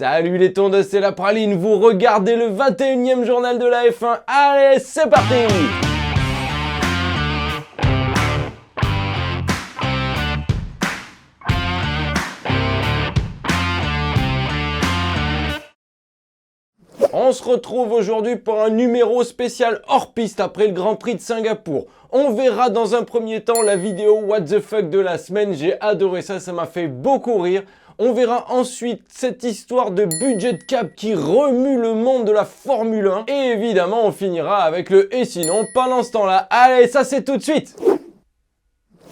Salut les tondos, c'est la praline, vous regardez le 21e journal de la F1, allez c'est parti! On se retrouve aujourd'hui pour un numéro spécial hors piste après le Grand Prix de Singapour. On verra dans un premier temps la vidéo What the fuck de la semaine, j'ai adoré ça, ça m'a fait beaucoup rire. On verra ensuite cette histoire de budget cap qui remue le monde de la Formule 1. Et évidemment, on finira avec le « et sinon » pendant ce temps-là. Allez, ça c'est tout de suite!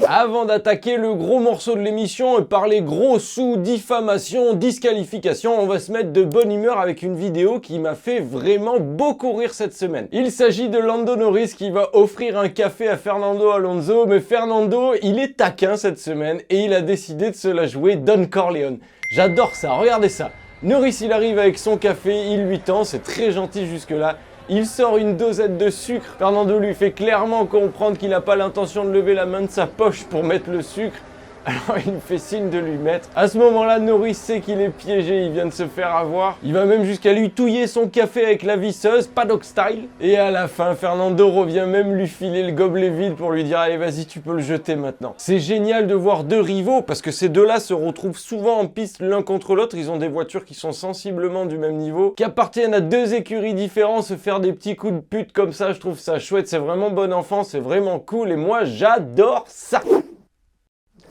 Avant d'attaquer le gros morceau de l'émission et parler gros sous, diffamation, disqualification, on va se mettre de bonne humeur avec une vidéo qui m'a fait vraiment beaucoup rire cette semaine. Il s'agit de Lando Norris qui va offrir un café à Fernando Alonso, mais Fernando, il est taquin cette semaine et il a décidé de se la jouer Don Corleone. J'adore ça, regardez ça. Norris, il arrive avec son café, il lui tend, c'est très gentil jusque-là. Il sort une dosette de sucre. Fernando lui fait clairement comprendre qu'il n'a pas l'intention de lever la main de sa poche pour mettre le sucre. Alors il fait signe de lui mettre. À ce moment-là, Norris sait qu'il est piégé, il vient de se faire avoir. Il va même jusqu'à lui touiller son café avec la visseuse, paddock style. Et à la fin, Fernando revient même lui filer le gobelet vide pour lui dire « Allez, vas-y, tu peux le jeter maintenant ». C'est génial de voir deux rivaux, parce que ces deux-là se retrouvent souvent en piste l'un contre l'autre. Ils ont des voitures qui sont sensiblement du même niveau, qui appartiennent à deux écuries différentes. Se faire des petits coups de pute comme ça, je trouve ça chouette. C'est vraiment bon enfant, c'est vraiment cool. Et moi, j'adore ça.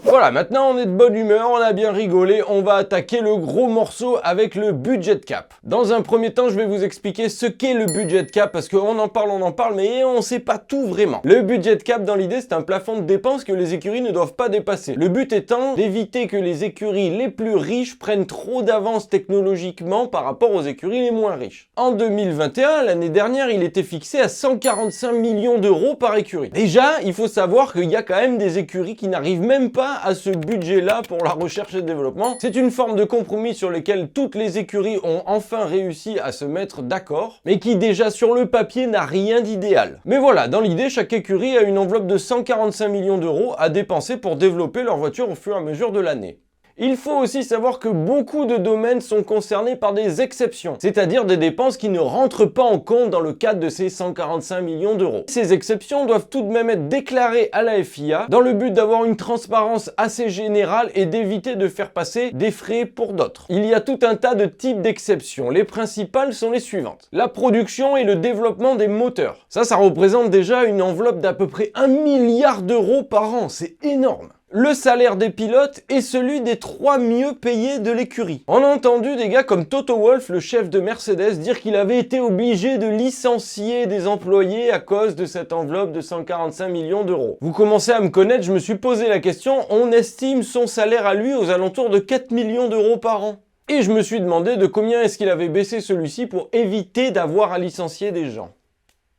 Voilà, maintenant on est de bonne humeur, on a bien rigolé, on va attaquer le gros morceau avec le budget cap. Dans un premier temps, je vais vous expliquer ce qu'est le budget cap, parce qu'on en parle, mais on sait pas tout vraiment. Le budget cap, dans l'idée, c'est un plafond de dépenses que les écuries ne doivent pas dépasser. Le but étant d'éviter que les écuries les plus riches prennent trop d'avance technologiquement par rapport aux écuries les moins riches. En 2021, l'année dernière, il était fixé à 145 millions d'euros par écurie. Déjà, il faut savoir qu'il y a quand même des écuries qui n'arrivent même pas à ce budget-là pour la recherche et le développement. C'est une forme de compromis sur lequel toutes les écuries ont enfin réussi à se mettre d'accord, mais qui déjà sur le papier n'a rien d'idéal. Mais voilà, dans l'idée, chaque écurie a une enveloppe de 145 millions d'euros à dépenser pour développer leur voiture au fur et à mesure de l'année. Il faut aussi savoir que beaucoup de domaines sont concernés par des exceptions, c'est-à-dire des dépenses qui ne rentrent pas en compte dans le cadre de ces 145 millions d'euros. Ces exceptions doivent tout de même être déclarées à la FIA dans le but d'avoir une transparence assez générale et d'éviter de faire passer des frais pour d'autres. Il y a tout un tas de types d'exceptions. Les principales sont les suivantes. La production et le développement des moteurs. Ça représente déjà une enveloppe d'à peu près 1 milliard d'euros par an. C'est énorme. Le salaire des pilotes et celui des 3 mieux payés de l'écurie. On a entendu des gars comme Toto Wolff, le chef de Mercedes, dire qu'il avait été obligé de licencier des employés à cause de cette enveloppe de 145 millions d'euros. Vous commencez à me connaître, je me suis posé la question, on estime son salaire à lui aux alentours de 4 millions d'euros par an. Et je me suis demandé de combien est-ce qu'il avait baissé celui-ci pour éviter d'avoir à licencier des gens.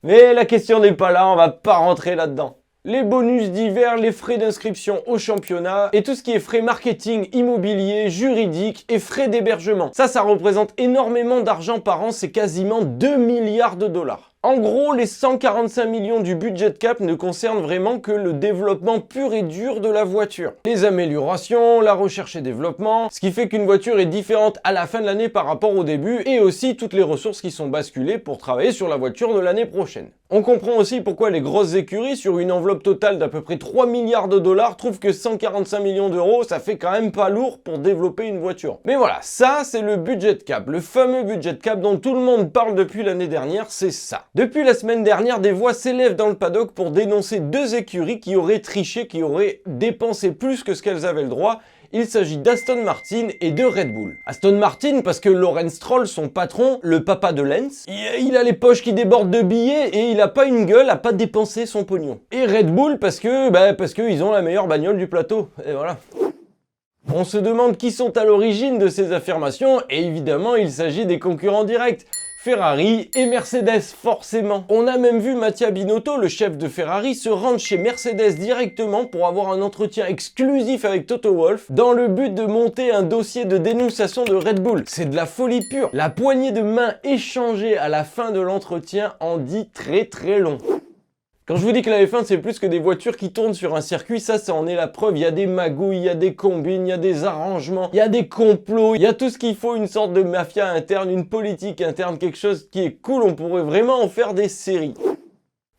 Mais la question n'est pas là, on va pas rentrer là-dedans. Les bonus divers, les frais d'inscription au championnat et tout ce qui est frais marketing, immobilier, juridique et frais d'hébergement. Ça représente énormément d'argent par an, c'est quasiment 2 milliards de dollars. En gros, les 145 millions du budget cap ne concernent vraiment que le développement pur et dur de la voiture. Les améliorations, la recherche et développement, ce qui fait qu'une voiture est différente à la fin de l'année par rapport au début, et aussi toutes les ressources qui sont basculées pour travailler sur la voiture de l'année prochaine. On comprend aussi pourquoi les grosses écuries, sur une enveloppe totale d'à peu près 3 milliards de dollars, trouvent que 145 millions d'euros, ça fait quand même pas lourd pour développer une voiture. Mais voilà, ça c'est le budget cap, le fameux budget cap dont tout le monde parle depuis l'année dernière, c'est ça. Depuis la semaine dernière, des voix s'élèvent dans le paddock pour dénoncer deux écuries qui auraient triché, qui auraient dépensé plus que ce qu'elles avaient le droit. Il s'agit d'Aston Martin et de Red Bull. Aston Martin parce que Lawrence Stroll, son patron, le papa de Lance, il a les poches qui débordent de billets et il a pas une gueule à pas dépenser son pognon. Et Red Bull parce que ils ont la meilleure bagnole du plateau. Et voilà. On se demande qui sont à l'origine de ces affirmations et évidemment il s'agit des concurrents directs. Ferrari et Mercedes, forcément. On a même vu Mattia Binotto, le chef de Ferrari, se rendre chez Mercedes directement pour avoir un entretien exclusif avec Toto Wolff dans le but de monter un dossier de dénonciation de Red Bull. C'est de la folie pure. La poignée de main échangée à la fin de l'entretien en dit très long. Quand je vous dis que la F1 c'est plus que des voitures qui tournent sur un circuit, ça en est la preuve. Il y a des magouilles, il y a des combines, il y a des arrangements, il y a des complots, il y a tout ce qu'il faut, une sorte de mafia interne, une politique interne, quelque chose qui est cool. On pourrait vraiment en faire des séries.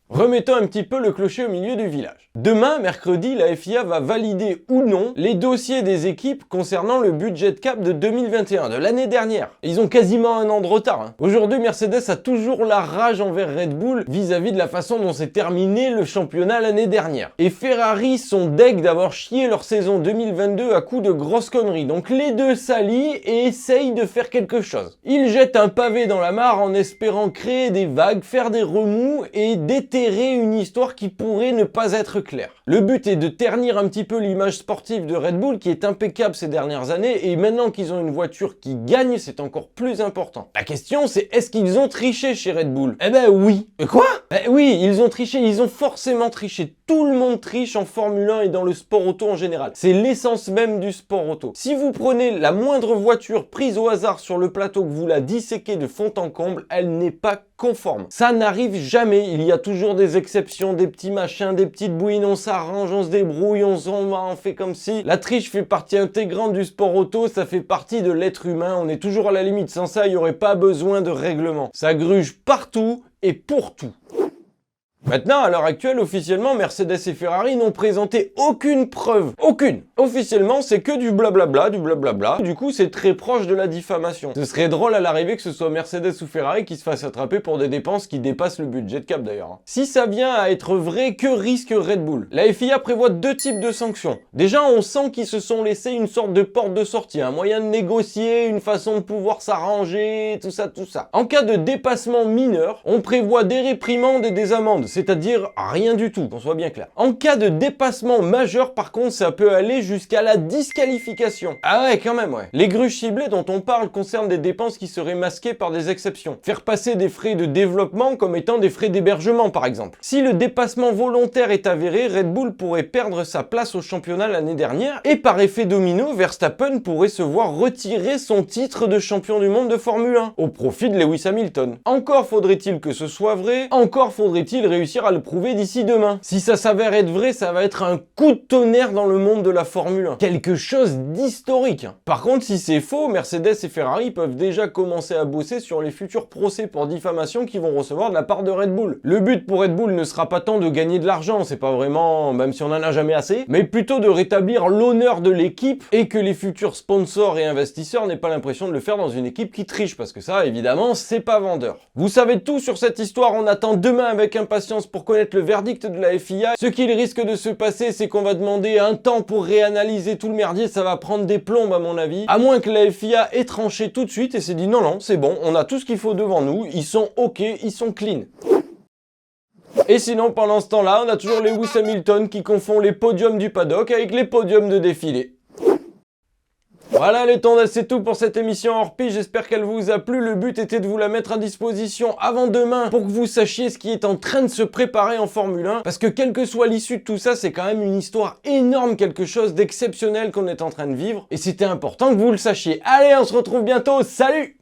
Remettons un petit peu le clocher au milieu du village. Demain, mercredi, la FIA va valider ou non les dossiers des équipes concernant le budget cap de 2021, de l'année dernière. Ils ont quasiment un an de retard. Aujourd'hui, Mercedes a toujours la rage envers Red Bull vis-à-vis de la façon dont s'est terminé le championnat l'année dernière. Et Ferrari sont deg d'avoir chié leur saison 2022 à coups de grosses conneries. Donc les deux s'allient et essayent de faire quelque chose. Ils jettent un pavé dans la mare en espérant créer des vagues, faire des remous et déterrer une histoire qui pourrait ne pas être claire. Le but est de ternir un petit peu l'image sportive de Red Bull qui est impeccable ces dernières années et maintenant qu'ils ont une voiture qui gagne, c'est encore plus important. La question c'est est-ce qu'ils ont triché chez Red Bull? Eh ben oui. Quoi? Ben oui, ils ont triché, ils ont forcément triché. Tout le monde triche en Formule 1 et dans le sport auto en général. C'est l'essence même du sport auto. Si vous prenez la moindre voiture prise au hasard sur le plateau, que vous la disséquez de fond en comble, elle n'est pas conforme. Ça n'arrive jamais. Il y a toujours des exceptions, des petits machins, des petites bouines, on s'arrange, on se débrouille, on fait comme si. La triche fait partie intégrante du sport auto, ça fait partie de l'être humain. On est toujours à la limite. Sans ça, il n'y aurait pas besoin de règlement. Ça gruge partout et pour tout. Maintenant, à l'heure actuelle, officiellement, Mercedes et Ferrari n'ont présenté aucune preuve. Aucune. Officiellement, c'est que du blablabla, du blablabla. Du coup, c'est très proche de la diffamation. Ce serait drôle à l'arrivée que ce soit Mercedes ou Ferrari qui se fassent attraper pour des dépenses qui dépassent le budget de cap d'ailleurs. Si ça vient à être vrai, que risque Red Bull? La FIA prévoit deux types de sanctions. Déjà, on sent qu'ils se sont laissés une sorte de porte de sortie, un moyen de négocier, une façon de pouvoir s'arranger, tout ça, tout ça. En cas de dépassement mineur, on prévoit des réprimandes et des amendes. C'est-à-dire rien du tout, qu'on soit bien clair. En cas de dépassement majeur, par contre, ça peut aller jusqu'à la disqualification. Ah ouais, quand même, ouais. Les gruges ciblées dont on parle concernent des dépenses qui seraient masquées par des exceptions. Faire passer des frais de développement comme étant des frais d'hébergement, par exemple. Si le dépassement volontaire est avéré, Red Bull pourrait perdre sa place au championnat l'année dernière, et par effet domino, Verstappen pourrait se voir retirer son titre de champion du monde de Formule 1, au profit de Lewis Hamilton. Encore faudrait-il que ce soit vrai, encore faudrait-il réussir à le prouver d'ici demain. Si ça s'avère être vrai, ça va être un coup de tonnerre dans le monde de la Formule 1. Quelque chose d'historique. Par contre, si c'est faux, Mercedes et Ferrari peuvent déjà commencer à bosser sur les futurs procès pour diffamation qu'ils vont recevoir de la part de Red Bull. Le but pour Red Bull ne sera pas tant de gagner de l'argent, c'est pas vraiment, même si on en a jamais assez, mais plutôt de rétablir l'honneur de l'équipe et que les futurs sponsors et investisseurs n'aient pas l'impression de le faire dans une équipe qui triche, parce que ça, évidemment, c'est pas vendeur. Vous savez tout sur cette histoire, on attend demain avec impatience pour connaître le verdict de la FIA. Ce qu'il risque de se passer, c'est qu'on va demander un temps pour réanalyser tout le merdier, ça va prendre des plombes à mon avis. À moins que la FIA ait tranché tout de suite et s'est dit non, non, c'est bon, on a tout ce qu'il faut devant nous, ils sont ok, ils sont clean. Et sinon, pendant ce temps-là, on a toujours Lewis Hamilton qui confond les podiums du paddock avec les podiums de défilé. Voilà les tondres, c'est tout pour cette émission hors piste, j'espère qu'elle vous a plu. Le but était de vous la mettre à disposition avant demain pour que vous sachiez ce qui est en train de se préparer en Formule 1. Parce que quelle que soit l'issue de tout ça, c'est quand même une histoire énorme, quelque chose d'exceptionnel qu'on est en train de vivre. Et c'était important que vous le sachiez. Allez, on se retrouve bientôt, salut!